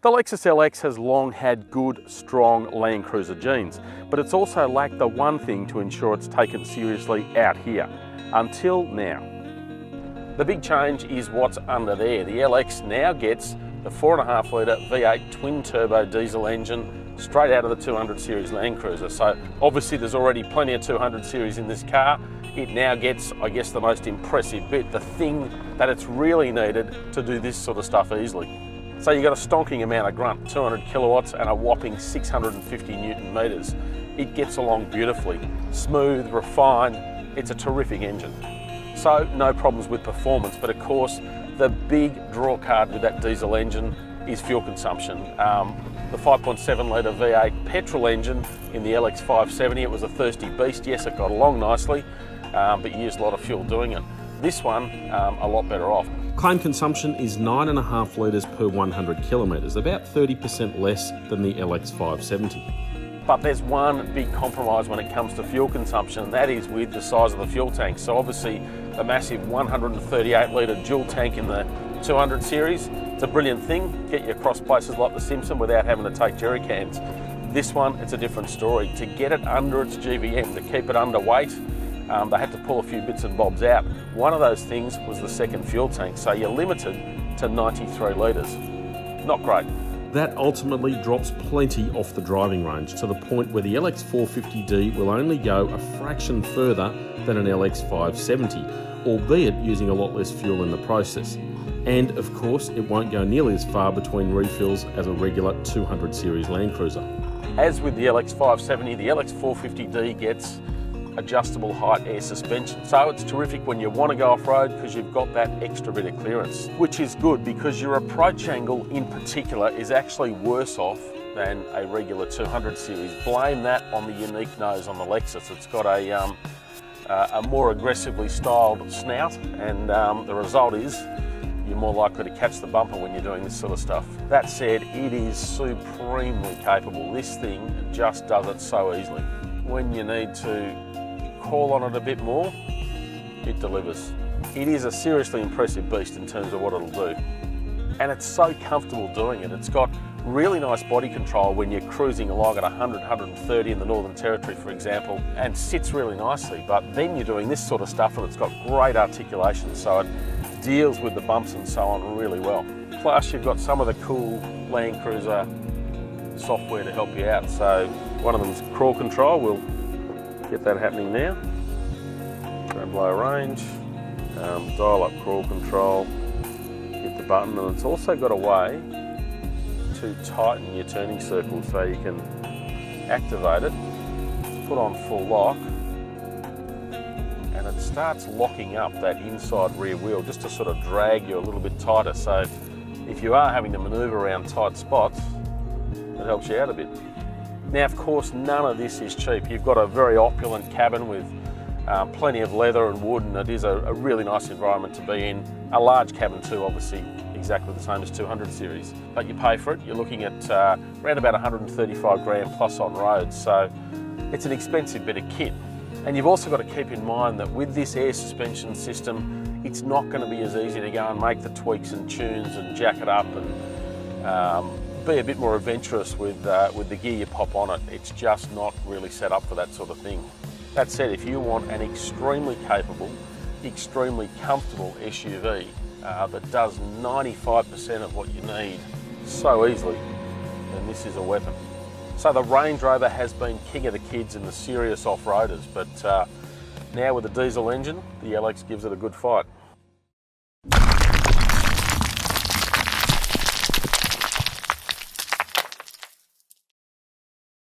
The Lexus LX has long had good, strong LandCruiser genes, but it's also lacked the one thing to ensure it's taken seriously out here, until now. The big change is what's under there. The LX now gets the 4.5 litre V8 twin turbo diesel engine straight out of the 200 series LandCruiser. So obviously there's already plenty of 200 series in this car. It now gets, I guess, the most impressive bit, the thing that it's really needed to do this sort of stuff easily. So you've got a stonking amount of grunt, 200 kilowatts and a whopping 650 Newton meters. It gets along beautifully, smooth, refined. It's a terrific engine. So no problems with performance, but of course the big draw card with that diesel engine is fuel consumption. The 5.7 litre V8 petrol engine in the LX450, it was a thirsty beast. Yes, it got along nicely, but you used a lot of fuel doing it. This one, a lot better off. Claim consumption is 9.5 litres per 100 kilometres, about 30% less than the LX570. But there's one big compromise when it comes to fuel consumption, and that is with the size of the fuel tank. So obviously the massive 138 litre dual tank in the 200 series, it's a brilliant thing, get you across places like the Simpson without having to take jerry cans. This one, it's a different story. To get it under its GVM, to keep it underweight, they had to pull a few bits and bobs out. One of those things was the second fuel tank, so you're limited to 93 litres. Not great. That ultimately drops plenty off the driving range, to the point where the LX450d will only go a fraction further than an LX570, albeit using a lot less fuel in the process. And of course, it won't go nearly as far between refills as a regular 200 series LandCruiser. As with the LX570, the LX450d gets adjustable height air suspension. So it's terrific when you want to go off-road because you've got that extra bit of clearance, which is good because your approach angle in particular is actually worse off than a regular 200 series. Blame that on the unique nose on the Lexus. It's got a more aggressively styled snout, and the result is you're more likely to catch the bumper when you're doing this sort of stuff. That said, it is supremely capable. This thing just does it so easily. When you need to call on it a bit more, it delivers. It is a seriously impressive beast in terms of what it'll do. And it's so comfortable doing it. It's got really nice body control when you're cruising along at 100, 130 in the Northern Territory, for example, and sits really nicely. But then you're doing this sort of stuff and it's got great articulation, so it deals with the bumps and so on really well. Plus you've got some of the cool LandCruiser software to help you out. So one of them is crawl control. We'll get that happening now. Grab low range, dial up crawl control, hit the button, and it's also got a way to tighten your turning circle, so you can activate it, put on full lock, and it starts locking up that inside rear wheel just to sort of drag you a little bit tighter. So if you are having to manoeuvre around tight spots, it helps you out a bit. Now, of course, none of this is cheap. You've got a very opulent cabin with plenty of leather and wood, and it is a really nice environment to be in. A large cabin too, obviously, exactly the same as 200 series. But you pay for it. You're looking at around about 135 grand plus on road. So it's an expensive bit of kit. And you've also got to keep in mind that with this air suspension system, it's not going to be as easy to go and make the tweaks and tunes and jack it up and be a bit more adventurous with the gear you pop on it. It's just not really set up for that sort of thing. That said, if you want an extremely capable, extremely comfortable SUV that does 95% of what you need so easily, then this is a weapon. So the Range Rover has been king of the kids and the serious off-roaders, but now with the diesel engine, the LX gives it a good fight.